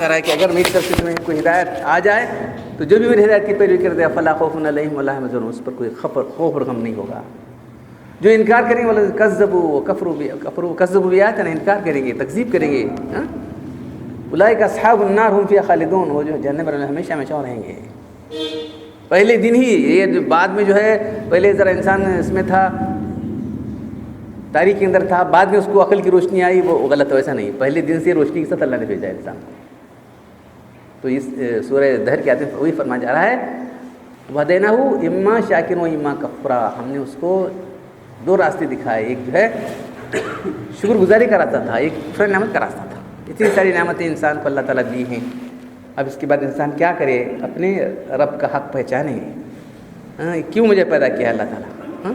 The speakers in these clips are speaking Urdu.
رہا ہے کہ اگر میری طرف سے تمہیں کوئی ہدایت آ جائے تو جو بھی میری ہدایت کی پیروی کر دے فلا خوف علیہم ولا هم يحزنون، اس پر کوئی خوف اور غم نہیں ہوگا۔ جو انکار کریں گے ولا کذبوا وکفروا بآیاتنا، انکار کریں گے، تکذیب کریں گے، اولئک اصحاب النار هم فیہا خالدون، وہ جو جہنم میں ہمیشہ ہمیشہ رہیں گے۔ پہلے دن ہی یہ جو بعد میں جو ہے پہلے ذرا انسان اس میں تھا، تاریخ کے اندر تھا، بعد میں اس کو عقل کی روشنی آئی، وہ غلط ہے، ویسا نہیں، پہلے دن سے روشنی کے ساتھ اللہ نے بھیجا ہے انسان کو۔ تو اس سورہ دہر کے آتے ہیں وہی فرمایا جا رہا ہے وَهَدَيْنَاهُ إِمَّا شَاكِرٌ وَإِمَّا كَفُورًا، ہم نے اس کو دو راستے دکھائے، ایک جو ہے شکر گزاری کا راستہ تھا، ایک کفر نعمت کا راستہ تھا۔ اتنی ساری نعمتیں انسان کو اللہ تعالیٰ دی ہیں، اب اس کے بعد انسان کیا کرے؟ اپنے رب کا حق پہچانے، کیوں مجھے پیدا کیا اللہ تعالیٰ؟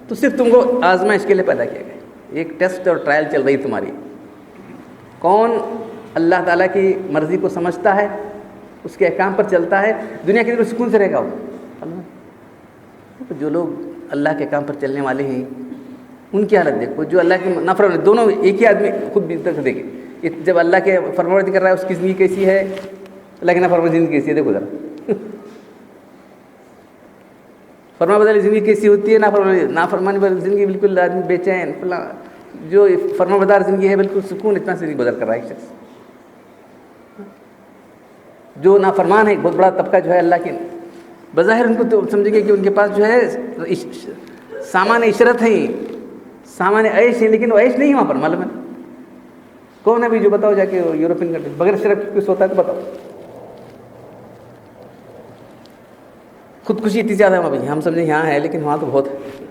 تو صرف تم کو آزمائش کے لیے پیدا کیا گیا، ایک ٹیسٹ اور ٹرائل چل رہی تمہاری، کون اللہ تعالیٰ کی مرضی کو سمجھتا ہے، اس کے احکام پر چلتا ہے، دنیا کے اندر سکون سے رہے گا وہ۔ جو لوگ اللہ کے کام پر چلنے والے ہیں ان کی حالت دیکھو، جو اللہ کی نافرمانی، دونوں ایک ہی آدمی خود بھی دیکھے، جب اللہ کے فرمانبرداری کر رہا ہے اس کی زندگی کیسی ہے، اللہ کی نافرمانی زندگی کیسی ہے، دیکھو ذرا فرمانبرداری زندگی کیسی ہوتی ہے، نافرمانی والی زندگی بالکل آدمی بے چین فلاں، جو فرمانبردار زندگی ہے بالکل سکون اطمینان سے گزر کر رہا ہے ایک شخص۔ جو نافرمان ہے ایک بہت بڑا طبقہ جو ہے اللہ کے، بظاہر ان کو تو سمجھیں گے کہ ان کے پاس جو ہے سامان عشرت ہیں، سامان عیش ہیں، لیکن وہ عیش نہیں ہے وہاں پر، معلوم ہے کون ہے بھی جو بتاؤ جا کے یورپین کنٹری بغیر شرف کی کچھ ہوتا ہے تو بتاؤ، خودکشی اتنی زیادہ ہے وہاں پہ، ہم سمجھیں یہاں ہے لیکن وہاں تو بہت ہے۔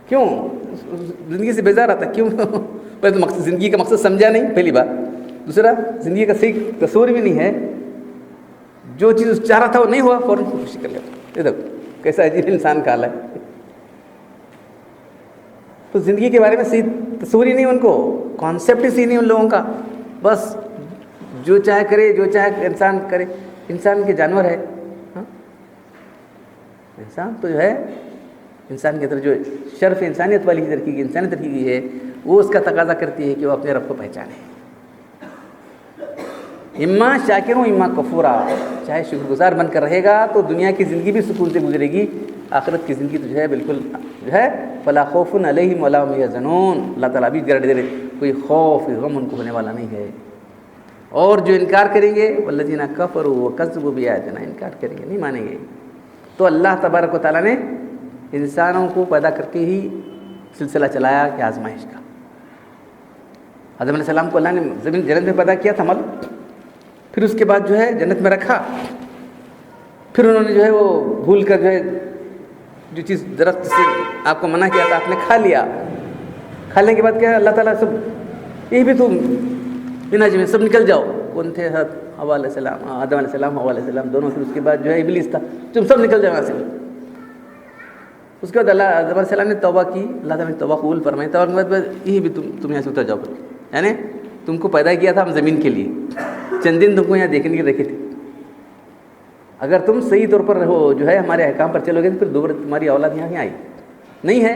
کیوں؟ زندگی سے بیزار آتا ہے، کیوں؟ پہلے تو مقصد زندگی کا مقصد سمجھا نہیں، پہلی بات، دوسرا زندگی کا صحیح تصور بھی نہیں ہے، جو چیز چاہ رہا تھا وہ نہیں ہوا فوراً خودکشی کر لیتا۔ یہ دیکھو کیسا عجیب انسان کا حال ہے، تو زندگی کے بارے میں صحیح تصور ہی نہیں ان کو، کانسیپٹ ہی صحیح نہیں ان لوگوں کا، بس جو چاہے کرے، جو چاہے انسان کرے، انسان کے جانور ہے، انسان تو جو ہے انسان کے اندر جو شرف انسانیت والی ترقی کی، انسانی ترقی کی ہے، وہ اس کا تقاضا کرتی ہے کہ وہ اپنے رب کو پہچانے۔ اما شاکر اما کفورا، چاہے شکر گزار بن کر رہے گا تو دنیا کی زندگی بھی سکون سے گزرے گی، آخرت کی زندگی تو جو ہے بالکل جو ہے فلا خوف علیہم ولا هم يحزنون، اللہ تعالیٰ بھی گارنٹی دے رہے کوئی خوف غم ان کو ہونے والا نہیں ہے۔ اور جو انکار کریں گے والذین کفروا وکذبوا بآیاتنا، انکار کریں گے، نہیں مانیں گے، تو اللہ تبارک و تعالیٰ نے انسانوں کو پیدا کر کے ہی سلسلہ چلایا کہ آزمائش کا۔ آدم علیہ السلام کو اللہ نے زمین جنت میں پیدا کیا تھا پھر اس کے بعد جو ہے جنت میں رکھا، پھر انہوں نے جو ہے وہ بھول کر جو ہے جو چیز درخت سے آپ کو منع کیا تھا آپ نے کھا لیا، کھانے کے بعد کیا اللہ تعالیٰ سب یہ بھی تم بنا جمع سب نکل جاؤ، کون تھے؟ حوا علیہ السلام، آدم علیہ السلام، حوا علیہ السلام دونوں، پھر اس کے بعد جو ہے ابلیس تھا، تم سب نکل جاؤ وہاں سے۔ اس کے بعد اللہ آدم علیہ السلام نے توبہ کی، اللہ تعالیٰ نے توبہ قبول فرمائی، توبہ کے بعد یہی بھی تم یہاں سے اتر جاؤ، یعنی تم کو پیدا کیا تھا ہم زمین کے لیے، چند دن تم کو یہاں دیکھنے کے رکھے تھے، اگر تم صحیح طور پر رہو جو ہے ہمارے احکام پر چلو گے تو پھر دوبارہ تمہاری اولاد یہاں آئی نہیں ہے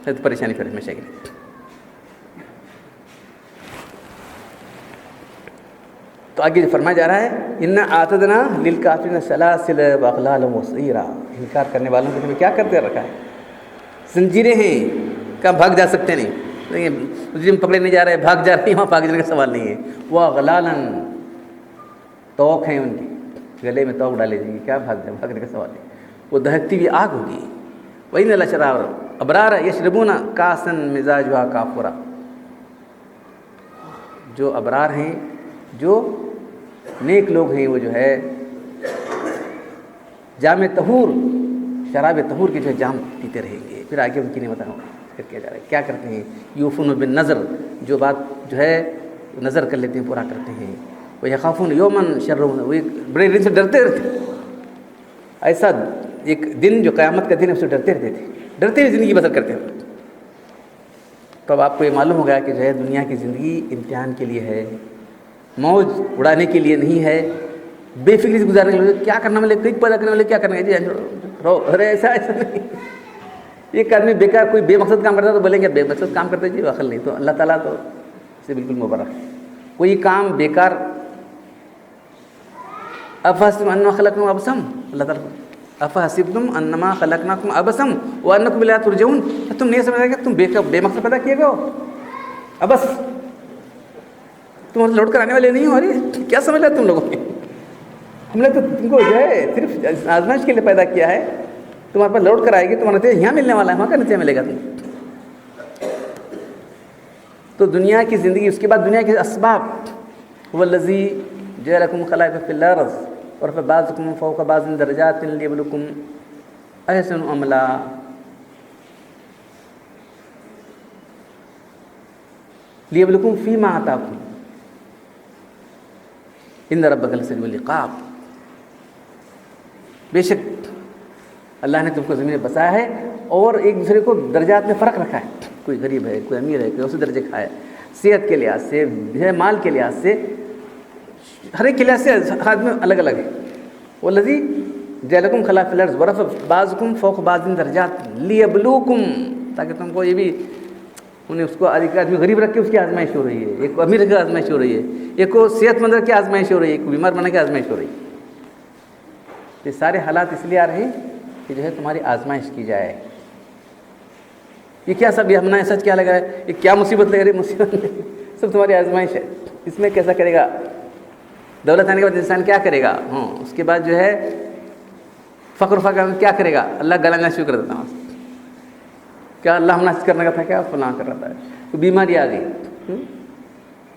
تو پریشانی پھر ہمیشہ کے لیے۔ تو آگے جو فرمایا جا رہا ہے انا اعتدنا للکافرین سلاسل واغلالا وسعیرا، انکار کرنے والوں کو تمہیں کیا کرتے رکھا ہے؟ زنجیریں ہیں، کہاں بھاگ جا سکتے نہیں، مجرم پکڑے نہیں جا رہے، بھاگ جا رہے ہیں، وہاں بھاگ جانے کا سوال نہیں ہے، واغلالا توق ہیں ان کی، گلے میں توق ڈالے جائیں گے، کیا بھاگنے کا سوال ہے، وہ دہکتی ہوئی آگ ہوگی۔ وَإِنَّ لَشَرَارَ أَبْرَارَ يَشْرَبُونَ كَأْسًا مِزَاجُهَا كَافُورًا، جو ابرار ہیں، جو نیک لوگ ہیں، وہ جو ہے جام طہور، شراب طہور کے جو ہے جام پیتے رہیں گے۔ پھر آگے ان کی نعمتیں کیا جا رہا ہے، کیا کرتے ہیں؟ یوفون بالنذر، جو بات جو ہے نظر کر لیتے ہیں، پورا کرتے ہیں۔ وہ یخافون یومن شرہ، وہ ایک بڑے دن سے ڈرتے رہتے، ایسا ایک دن جو قیامت کا دن ہے اس سے ڈرتے رہتے تھے، ڈرتے ہوئے زندگی بسر کرتے ہیں۔ تو اب آپ کو یہ معلوم ہو گیا کہ جو ہے دنیا کی زندگی امتحان کے لیے ہے، موج اڑانے کے لیے نہیں ہے، بے فکری سے گزارنے کے لیے، کیا کرنا ملے کلک پیدا کرنے والے کیا کرنا ہے جی ارے ایسا نہیں۔ ایک آدمی بیکار کوئی بے مقصد کام کرتا ہے تو بولیں گے بے مقصد کام کرتا ہے جی عقل نہیں، تو اللہ تعالیٰ تو سے بالکل مبرک ہے۔ کوئی کام بیکار. افحسبتم انما خلقناکم عبثا, اللہ تعالیٰ افحسبتم انما خلقناکم عبثا وانکم الینا ترجعون, تم نہیں سمجھ رہے کہ تم بے مقصد پیدا کیے گئے ہو. ابس تم لوٹ کر آنے والے نہیں ہو. ارے کیا سمجھ رہے تم لوگوں نے, ہم نے تو تم کو جو ہے صرف آزمائش کے لیے پیدا کیا ہے. تمہارے پاس لوٹ کر آئے گی, تمہارا نتیجہ یہاں ملنے والا ہے, وہاں کا نتیجہ ملے گا تم. تو دنیا کی زندگی, اس کے بعد دنیا کے اسباب. هو الذی جعلکم خلائف فی الارض ورفع بعضکم فوق بعض درجات لیبلوکم احسن عملا. لیبلوکم فیما آتاکم ان ربک لسریع العقاب. بے شک اللہ نے تم کو زمین میں بسایا ہے اور ایک دوسرے کو درجات میں فرق رکھا ہے. کوئی غریب ہے, کوئی امیر ہے, کوئی اسی درجے کا ہے. صحت کے لحاظ سے, مال کے لحاظ سے, ہر ایک کے لحاظ سے آدمی الگ الگ ہے. والذی جعلکم خلائف الارض ورفع بعضکم فوق بعض درجات لیبلوکم, تاکہ تم کو یہ بھی انہیں اس کو ایک آدمی غریب رکھ کے اس کی آزمائش ہو رہی ہے, ایک امیر کی آزمائش ہو رہی ہے, ایک کو صحت مند رکھ کے آزمائش ہو رہی ہے, ایک کو بیمار بنا کے آزمائش ہو رہی ہے. یہ سارے حالات اس لیے آ رہے ہیں کہ جو ہے تمہاری آزمائش کی جائے. یہ کیا سب, یہ ہم نے سچ کیا لگا ہے, یہ کیا مصیبت لگ رہی ہے, مصیبت نہیں, سب تمہاری آزمائش ہے. اس میں کیسا کرے گا, دولت آنے کے بعد انسان کیا کرے گا, اس کے بعد جو ہے فقر فقر کیا کرے گا, اللہ گلانا شروع کر دیتا ہوں. کیا اللہ ہم ناچ کرنے کا تھا, کیا فلاں کر رہا ہے, تو بیماری آ گئی.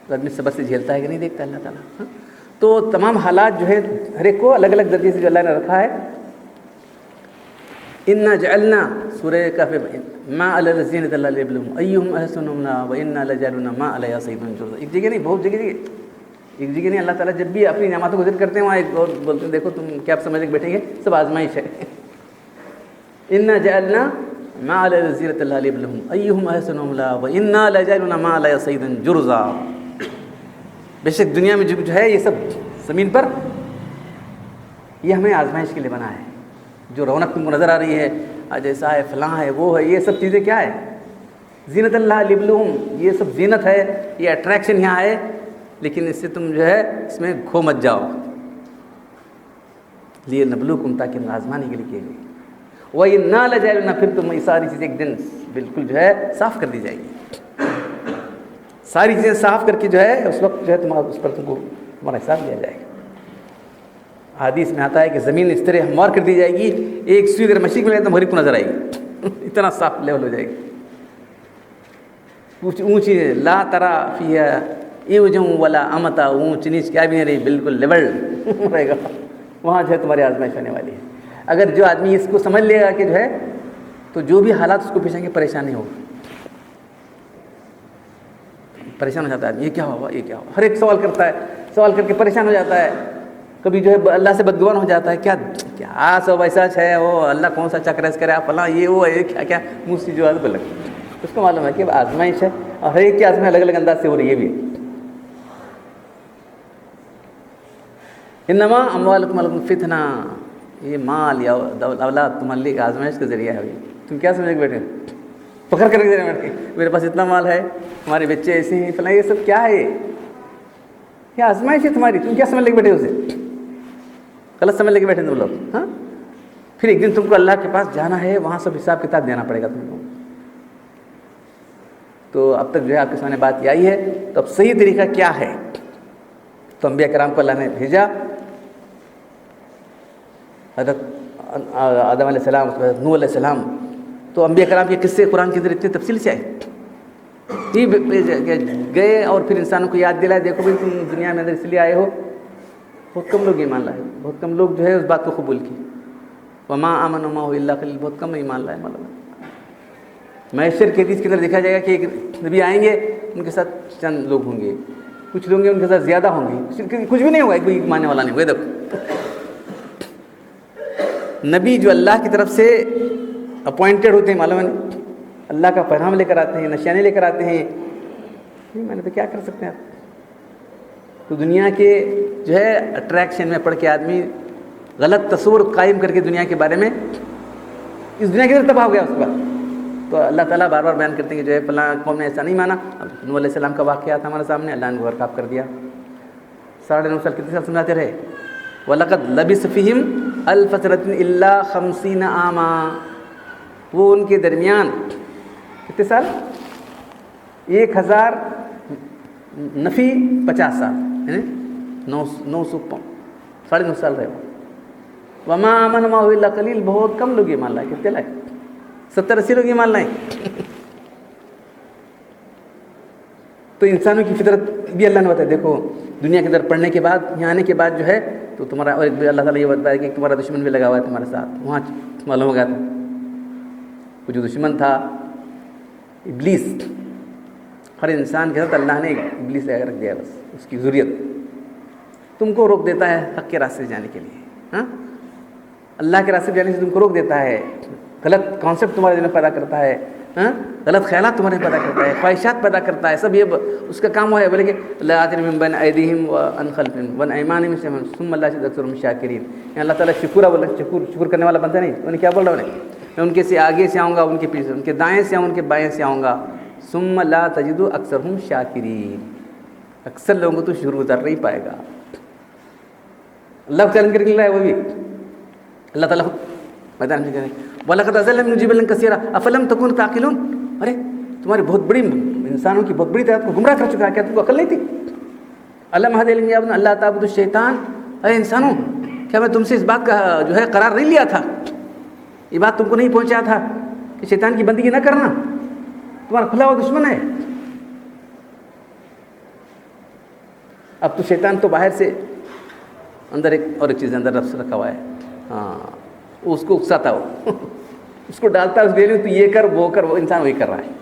تو آدمی صبر سے جھیلتا ہے کہ نہیں دیکھتا اللہ تعالیٰ. تو تمام حالات جو ہے ہر ایک کو الگ الگ درجے سے جو اللہ نے رکھا ہے. انا جعلنا سورہ کہف ما علی الذین لیبلوہم ایہم احسن عملا وانا لجعلنا ما علیہا صیدا جرزا. ایک جگہ نہیں, بہت جگہ, ایک جگہ نہیں. اللہ تعالیٰ جب بھی اپنی نعمتوں کو ذکر کرتے ہیں وہاں ایک اور بولتے ہیں, دیکھو تم کیا آپ سمجھ کے بیٹھیں گے, سب آزمائش ہے. انا جعلنا ما علی الذین لیبلوہم ایہم احسن عملا وانا لجعلنا ما علیہا صیدا جرزا. بے شک دنیا میں جو ہے یہ سب زمین پر یہ ہمیں آزمائش کے لیے بنا ہے. جو رونق تم کو نظر آ رہی ہے, آج ایسا ہے, فلاں ہے, وہ ہے, یہ سب چیزیں کیا ہے, زینت اللہ لیبلوہم, یہ سب زینت ہے, یہ اٹریکشن یہاں ہے. لیکن اس سے تم جو ہے اس میں کھو مت جاؤ. لیے نبلوکم, تاکہ ہم آزمانے کے لیے کیے گئے. وَإِنَّا لَجَعِلُونَا, پھر تم یہ ساری چیزیں ایک دن بالکل جو ہے صاف کر دی جائیں گی. ساری چیزیں صاف کر کے جو ہے اس وقت جو ہے تمہارا اس پر تم کو تمہارا حساب لیا جائے گا. حدیث میں آتا ہے کہ زمین اس طرح ہموار کر دی جائے گی, ایک سوئی اگر مشرق میں لگے تو مغرب کو نظر آئے گی, اتنا صاف لیول ہو جائے گی. اونچی لا ترا فیہا عوجا ولا امتا, اونچ نیچ کیا بھی نہیں رہی, بالکل لیول رہے گا. وہاں جو ہے تمہاری آزمائش ہونے والی ہے. اگر جو آدمی اس کو سمجھ لے گا کہ جو ہے تو جو بھی حالات اس کو پیش آئیں گے پریشان نہیں ہوگا. پریشان ہو جاتا ہے, یہ کیا ہوا, یہ کیا ہوا, ہر ایک سوال کرتا ہے, سوال کر کے پریشان ہو جاتا ہے. کبھی جو ہے اللہ سے بدگمان ہو جاتا ہے, کیا کیا سب ایسا ہے, وہ اللہ کون سا چکرس کرے, فلاں یہ وہ ہے, کیا کیا منہ سے جو ہے لگ. اس کو معلوم ہے کہ آزمائش ہے, اور ہر ایک کی آزمائش الگ الگ انداز سے ہو رہی ہے. بھی انما اموالکم فتنہ, یہ مال یا اولاد تمہارے لیے آزمائش کا ذریعہ ہے. تم کیا سمجھ کے بیٹھے, فخر کر کے بیٹھے, میرے پاس اتنا مال ہے, ہمارے بچے ایسے ہیں, فلاں, یہ سب کیا ہے, یہ آزمائش ہے تمہاری. تم کیا سمجھ لے کے بیٹھے, اسے غلط سمجھ لے کے بیٹھے تم لوگ. ہاں, پھر ایک دن تم کو اللہ کے پاس جانا ہے, وہاں سب حساب کتاب دینا پڑے گا تم کو. تو اب تک جو ہے آپ کے سامنے بات یہ آئی ہے, تو اب صحیح طریقہ کیا ہے. تو انبیاء کرام کو اللہ نے بھیجا, حضرت آدم علیہ السلام, نوح علیہ السلام. تو انبیاء کرام کے قصے قرآن کے اندر اتنی تفصیل سے آئے, گئے اور پھر انسانوں کو یاد دلائے, دیکھو بھائی تم دنیا میں اندر اس لیے آئے ہو. بہت کم لوگ ایمان لائے, بہت کم لوگ جو ہے اس بات کو قبول کی. وما آمن معه الا قلیل, بہت کم ایمان لائے. معلوم ہے محشر کے حدیث کے اندر دیکھا جائے گا کہ ایک نبی آئیں گے, ان کے ساتھ چند لوگ ہوں گے, کچھ لوگ ان کے ساتھ زیادہ ہوں گے, کچھ بھی نہیں ہوگا, کوئی ماننے والا نہیں ہوگا. دیکھو نبی جو اللہ کی طرف سے اپوائنٹڈ ہوتے ہیں, معلوم ہے نہیں, اللہ کا پیغام لے کر آتے ہیں, نشانے لے کر آتے ہیں. میں نے تو کیا کر سکتے ہیں آپ. تو دنیا کے جو ہے اٹریکشن میں پڑھ کے آدمی غلط تصور قائم کر کے دنیا کے بارے میں, اس دنیا کے اندر تباہ ہو گیا. اس کا تو اللہ تعالیٰ بار بار بیان کرتے ہیں کہ جو ہے فلاں قوم نے ایسا نہیں مانا. اب نوح علیہ السلام کا واقعہ تھا ہمارے سامنے, اللہ نے غرقاب کر دیا. 9.5 سال کتنے سال سمجھاتے رہے. وَلَقَدْ لَبِثَ فِيهِمْ أَلْفَ سَنَةٍ إِلَّا 50 عَامًا, وہ ان کے درمیان کتنے سال, 1000 نفی 50 سال, 9.5 سال رہے. وَمَا آمَنَ مَعَهُ إِلَّا قَلِيلٌ, بہت کم لوگ ایمان لائے. کتنے لائے؟ 70-80 لوگ ایمان لائے. تو انسانوں کی فطرت بھی اللہ نے بتایا. دیکھو دنیا کے اندر پڑھنے کے بعد, یہاں آنے کے بعد جو ہے تو تمہارا, اور اللہ تعالیٰ یہ بتایا کہ تمہارا دشمن بھی لگا ہوا ہے تمہارے ساتھ. وہاں معلوم ہو گیا تھا وہ جو دشمن تھا ابلیس. ہر انسان کے ساتھ اللہ نے ابلیس لگا رکھ دیا, بس اس کی ذریت تم کو روک دیتا ہے حق کے راستے جانے کے لیے. ہاں, اللہ کے راستے جانے سے تم کو روک دیتا ہے, غلط کانسیپٹ تمہارے دل میں پیدا کرتا ہے, غلط خیالات تمہارے پیدا کرتا ہے, خواہشات پیدا کرتا ہے. سب یہ اس کا کام ہے. بولے کہ لا آتِنِهِم مِّن بَيْنِ أَيْدِيهِمْ وَمِن خَلْفِهِمْ وَعَنْ أَيْمَانِهِمْ ثُمَّ لَا يَجِدُوا أَكْثَرَهُمْ شَاكِرِينَ. اللہ تعالیٰ شکر کرنے والا بنتا نہیں. انہوں نے کیا بول رہا ہے, میں ان کے سے آگے سے آؤں گا, ان کے پیچھے, ان کے دائیں سے آؤں, ان کے بائیں سے آؤں گا. ثُمَّ لَا تَجِدُوا أَكْثَرَهُمْ شَاكِرِينَ, اکثر لوگوں کو تو شکر گزار نہیں پائے گا. اللہ چیلنج کرنے لگا ہے وہ بھی. اللہ تعالیٰ میدان میں کہہ رہے ہیں وَلَقَدْ أَضَلَّ مِنْهُمْ جِبِلًا كَثِيرًا أَفَلَمْ تَكُونُوا تَعْقِلُونَ. ارے تمہاری بہت بڑی انسانوں کی بہت بڑی تعداد کو گمراہ کر چکا ہے, کیا تم کو عقل نہیں تھی؟ أَلَمْ أَعْهَدْ إِلَيْكُمْ أَلَّا تَعْبُدُوا الشَّيْطَانَ. ارے انسانوں, کیا میں تم سے اس بات کا جو ہے قرار نہیں لیا تھا, یہ بات تم کو نہیں پہنچا تھا کہ شیطان کی بندگی نہ کرنا, تمہارا کھلا ہوا دشمن ہے. اب تو شیطان تو باہر سے اندر ایک چیز اندر رکھا ہوا ہے. ہاں, اس کو اکساتا ہو, اس کو ڈالتا ہے اس گیلی, تو یہ کر وہ کر, وہ انسان وہی کر رہا ہے.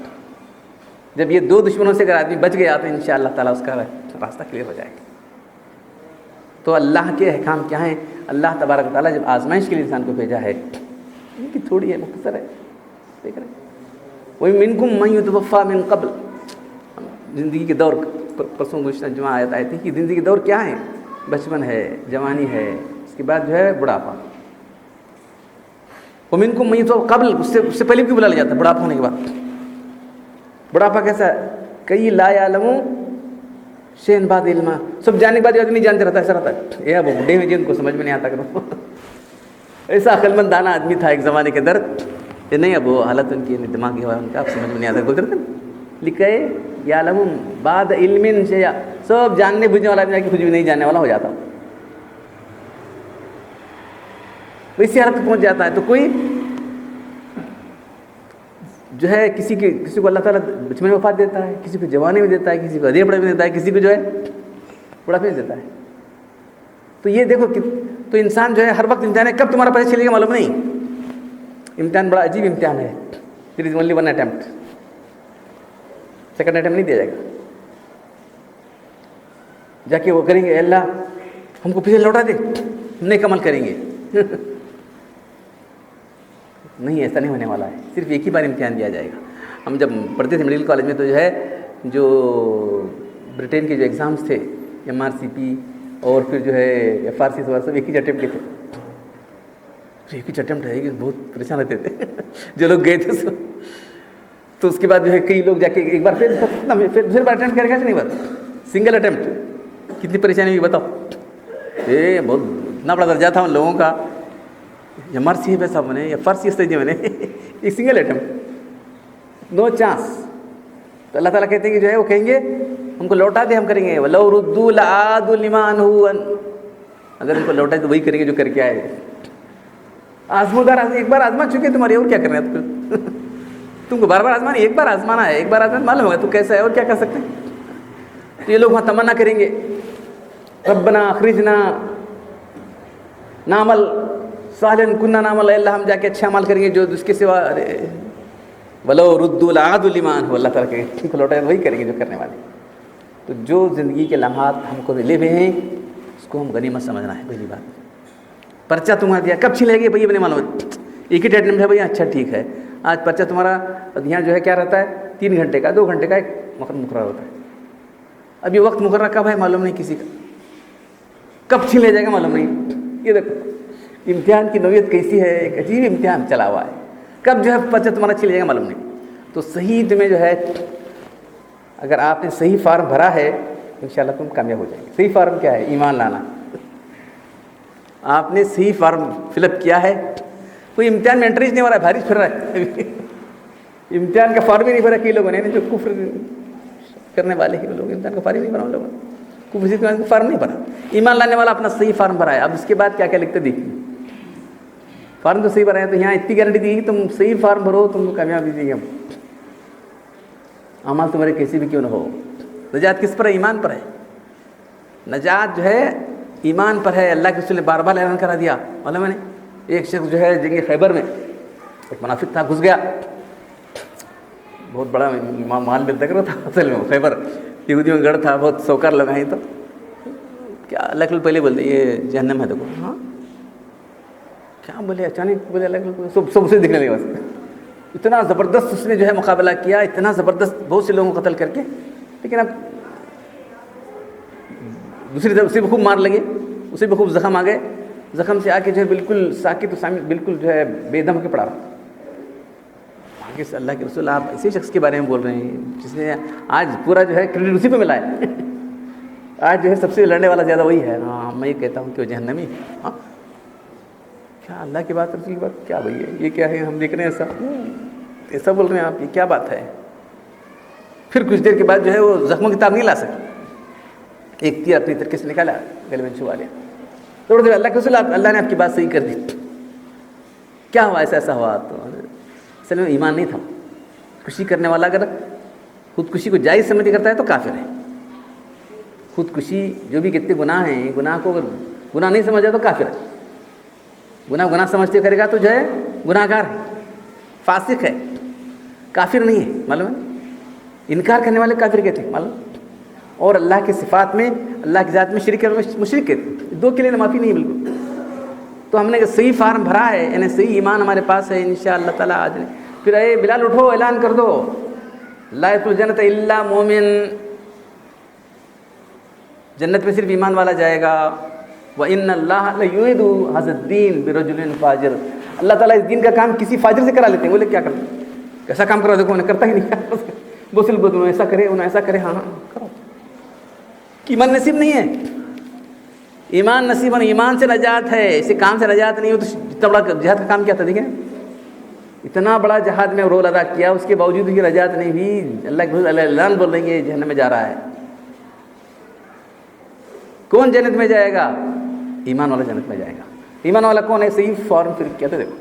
جب یہ 2 دشمنوں سے اگر آدمی بچ گیا تو انشاءاللہ تعالیٰ اس کا راستہ کلیئر ہو جائے گا. تو اللہ کے احکام کیا ہیں؟ اللہ تبارک و تعالیٰ جب آزمائش کے لیے انسان کو بھیجا ہے, ان کی تھوڑی ہے, مختصر ہے, دیکھ رہے ہیں. وَمِنْكُمْ مَنْ يُتَوَفَّىٰ مِنْ قَبْلِ. زندگی کے دور, پرسوں گزشتہ جمعہ آیت آئی تھی کہ زندگی کے دور کیا ہے؟ بچپن ہے, جوانی ہے, اس کے بعد جو ہے بڑھاپا. وَمِنْكُمْ مَنْ يُتَوَفَّىٰ قبل, اس سے پہلے بھی بلا لیا جاتا ہے بڑھاپا ہونے کے بعد. بڑھاپا کیسا ہے؟ کئی لا یعلموا شیئا بعد علما, سب جاننے کے بعد نہیں جانتے رہتا, ایسا رہتا ہے. یہ بوڑھے ہوئے جن کو سمجھ میں نہیں آتا کرو. ایسا عقل مند دانا آدمی تھا ایک زمانے کے اندر, یہ نہیں اب وہ حالت ان کی دماغی ہوا ان کا, آپ سمجھ میں نہیں آتا. بول کرتے لکھا ہے یعلم بعد علم شیئا, سب جاننے بوجھنے والا آدمی کچھ بھی نہیں جاننے والا ہو جاتا, اسی حالت پہنچ جاتا ہے. تو کوئی جو ہے کسی کو اللہ تعالیٰ بچپن میں وفات دیتا ہے, کسی کو جوانی میں دیتا ہے, کسی کو ادھیڑ بڑے میں دیتا ہے, کسی کو جو ہے بڑھاپے میں دیتا ہے. تو یہ دیکھو کہ تو انسان جو ہے ہر وقت امتحان ہے, کب تمہارا پتہ چلے گا معلوم نہیں. امتحان بڑا عجیب امتحان ہے. It is only 1 attempt, second attempt نہیں دیا جائے گا. جا کے وہ کریں گے اللہ ہم کو پیچھے لوٹا دے, ہم نیک عمل کریں گے. نہیں, ایسا نہیں ہونے والا ہے. صرف ایک ہی بار امتحان دیا جائے گا. ہم جب پڑھتے تھے میڈیکل کالج میں تو جو ہے جو برٹین کے جو ایگزامس تھے, MRCP اور پھر جو ہے FRC سب ایک ہی اٹمپٹ کے تھے. ایک ہی اٹمپٹ ہے کہ بہت پریشان رہتے تھے جو لوگ گئے تھے. تو اس کے بعد جو ہے کئی لوگ جا کے ایک بار پھر دوسری بار اٹمپٹ کرے گا کہ نہیں, بات سنگل اٹمپٹ کتنی پریشانی ہوئی بتاؤ. بہت اتنا بڑا درجہ تھا ان لوگوں کا. MRC ہے ویسا بنے, FRC اس طریقے بنے, ایک سنگل اٹمپٹ, نو چانس. تو اللہ تعالیٰ کہتے ہیں کہ جو ہے وہ کہیں گے ہم کو لوٹا دے, ہم کریں گے وَلَوْ رُدُّوا لَعَادُوا لِمَا نُهُوا عَنْهُ, اگر ان کو لوٹا تو وہی کریں گے جو کر کے آئے. آزمودار ایک بار آزما چکے تمہاری, اور کیا کرنا ہے تم کو بار بار آزمانا, ایک بار آزمانا ہے, ایک بار آزمانا معلوم ہوگا تو کیسا ہے اور کیا کر سکتے ہیں. تو یہ لوگ وہاں تمنا کریں گے ربنا اخرجنا نعمل صالحا كنا نعمل, اللہ ہم جا کے اچھا عمل کریں گے جو اس کے سوا. وَلَوْ رُدُّوا لَعَادُوا لِمَا نُهُوا, اللہ تعالیٰ کہ ٹھیک لوٹائے وہی کریں گے جو کرنے والے. تو جو زندگی کے لمحات ہم کو ملے ہوئے ہیں اس کو ہم غنیمت سمجھنا ہے. پہلی بات, پرچہ تمہارا دیا کب چھلے گی بھائی اپنے معلوم, ایک ہی اٹمپٹ ہے بھائی, اچھا ٹھیک ہے. آج پرچہ تمہارا یہاں جو ہے کیا رہتا ہے 3 گھنٹے کا, 2 گھنٹے کا ایک مقرر ہوتا ہے. اب یہ وقت مقرر کب ہے معلوم نہیں کسی کا, کب چھلے جائے گا معلوم نہیں. یہ دیکھو امتحان کی نوعیت کیسی ہے, ایک عجیب امتحان چلا ہوا ہے. کب جو ہے پرچہ تمہارا چھلے جائے گا معلوم نہیں. تو صحیح تمہیں جو ہے اگر آپ نے صحیح فارم بھرا ہے انشاءاللہ تم کامیاب ہو جائیں گے. صحیح فارم کیا ہے؟ ایمان لانا. آپ نے صحیح فارم فل اپ کیا ہے. کوئی امتحان میں انٹریج نہیں ہو رہا ہے, بھاری پھر رہا ہے. امتحان کا فارم ہی نہیں بھرا کئی لوگوں نے, جو کفر کرنے والے ہی لوگ امتحان کا فارم ہی نہیں بھرا. ان لوگوں نے کفر کا فارم نہیں بھرا. ایمان لانے والا اپنا صحیح فارم بھرا ہے. اب اس کے بعد کیا کیا لکھتے دیکھیے. فارم تو صحیح بھرا ہے تو یہاں اتنی گارنٹی دی کہ تم صحیح فارم بھرو تم کو کامیابی دیں گے. اعمال تمہارے کیسی بھی کیوں نہ ہو. نجات کس پر ہے؟ ایمان پر ہے. نجات جو ہے ایمان پر ہے. اللہ کے رسول نے بار بار اعلان کرا دیا. معلوم ہے ایک شخص جو ہے جنگ خیبر میں ایک منافق تھا, گھس گیا. بہت بڑا مال ملتا کر تھا اصل میں. خیبر یہودیوں میں گڑھ تھا, بہت سوکار لوگ ہیں. تو کیا اللہ کے پہلے بولتے یہ جہنم ہے دیکھو. ہاں کیا بولے, اچانک بولے اللہ کے سب اسے دکھنے لگے. بس اتنا زبردست اس نے جو ہے مقابلہ کیا, اتنا زبردست, بہت سے لوگوں کو قتل کر کے. لیکن اب دوسری طرف اسے بھی خوب مار لگے, اسے بھی خوب زخم آ گئے. زخم سے آ کے جو ہے بالکل ساکت و سامت بالکل جو ہے بے دم ہو کے پڑا رہا. آگے سے اللہ کے رسول آپ اسی شخص کے بارے میں بول رہے ہیں جس نے آج پورا جو ہے کریڈٹ اسی پہ ملا ہے. آج جو ہے سب سے لڑنے والا زیادہ وہی ہے. ہاں میں یہ کہتا ہوں کہ وہ جہنمی. ہاں کیا اللہ کی بات, رسول کی بات, کیا بھائی ہے یہ کیا ہے؟ ہم دیکھ رہے ہیں ایسا بول رہے ہیں آپ, یہ کیا بات ہے؟ پھر کچھ دیر کے بعد جو ہے وہ زخموں کی تاب نہیں لا سکے. ایک تیر اپنی طریقے سے نکالا, گلے میں چھوا لیا. تھوڑی دیر اللہ کے رسول اللہ نے آپ کی بات صحیح کر دی. کیا ہوا؟ ایسا ہوا. تو اصل میں ایمان نہیں تھا. خوشی کرنے والا اگر خودکشی کو جائز سمجھ کے کرتا ہے تو کافر ہے. خودکشی جو بھی کتنے گناہ ہیں, گناہ کو اگر گناہ نہیں سمجھا تو کافر ہے. گناہ سمجھتے کرے گا تو جو ہے گناہ گار ہے, فاسق ہے, کافر نہیں ہے. معلوم ہے انکار کرنے والے کافر کہتے ہیں. معلوم. اور اللہ کے صفات میں, اللہ کی ذات میں شرک کرنے والے مشرک کہتے ہیں. دو کے لیے معافی نہیں ہے بالکل. تو ہم نے صحیح فارم بھرا ہے, یعنی صحیح ایمان ہمارے پاس ہے انشاءاللہ تعالیٰ. آج پھر اے بلال اٹھو, اعلان کر دو لا يدخل الجنة الا مومن, جنت میں صرف ایمان والا جائے گا. وَإِنَّ اللَّهَ لَيُعِيدُ هَذَا الدِّينَ بِرَجُلٍ فَاجِرٍ, اللہ تعالیٰ اس دین کا کام کسی فاجر سے کرا لیتے ہیں. بولے کیا کرتے ہیں, ایسا کام کرو, دیکھو انہیں کرتا ہی نہیں. بوسل بدو ایسا کرے, انہیں ایسا کرے. ہاں کرو. ایمان نصیب نہیں ہے. ایمان نصیب ہونا, ایمان سے نجات ہے, اسے کام سے نجات نہیں ہو. تو اتنا بڑا جہاد کا کام کیا تھا دیکھیں, اتنا بڑا جہاد میں رول ادا کیا, اس کے باوجود یہ نجات نہیں ہوئی. اللہ کے اعلان بول رہے ہیں جہنم میں جا رہا ہے. کون جنت میں جائے گا؟ ایمان والا جنت میں جائے گا. ایمان والا کون ہے؟ صحیح فارم پھر کیا تھا دیکھو,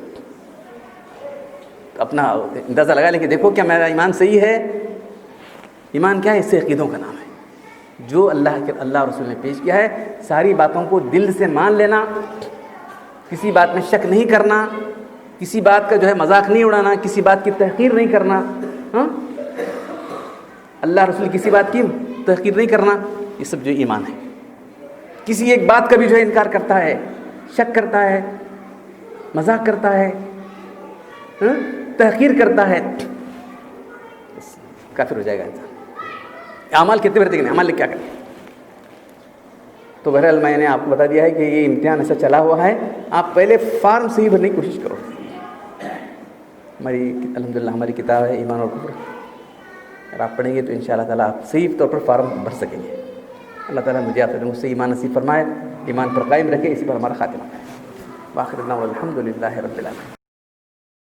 اپنا اندازہ لگا لیں کہ دیکھو کیا میرا ایمان صحیح ہے. ایمان کیا ہے؟ اس سے عقیدوں کا نام ہے. جو اللہ رسول نے پیش کیا ہے, ساری باتوں کو دل سے مان لینا, کسی بات میں شک نہیں کرنا, کسی بات کا جو ہے مذاق نہیں اڑانا, کسی بات کی تحقیر نہیں کرنا. ہاں اللہ رسول کسی بات کی تحقیر نہیں کرنا. یہ سب جو ایمان ہے. کسی ایک بات کا بھی جو ہے انکار کرتا ہے, شک کرتا ہے, مذاق کرتا ہے, تحقیر کرتا ہے, کافر ہو جائے گا انسان. اعمال کتنے بڑھتے ہیں, اعمال کیا کریں. تو بہرحال میں نے آپ کو بتا دیا ہے کہ یہ امتحان ایسا چلا ہوا ہے. آپ پہلے فارم صحیح بھرنے کی کوشش کرو. ہماری الحمدللہ ہماری کتاب ہے ایمان اور کفر, اگر آپ پڑھیں گے تو انشاءاللہ تعالیٰ آپ صحیح طور پر فارم بھر سکیں گے. اللہ تعالیٰ مجھے آپ سے مجھ سے ایمان نصیب فرمائے, ایمان پر قائم رکھے, اسی پر ہمارا خاتمہ ہے. وآخر دعوانا الحمدللہ رب العالمین.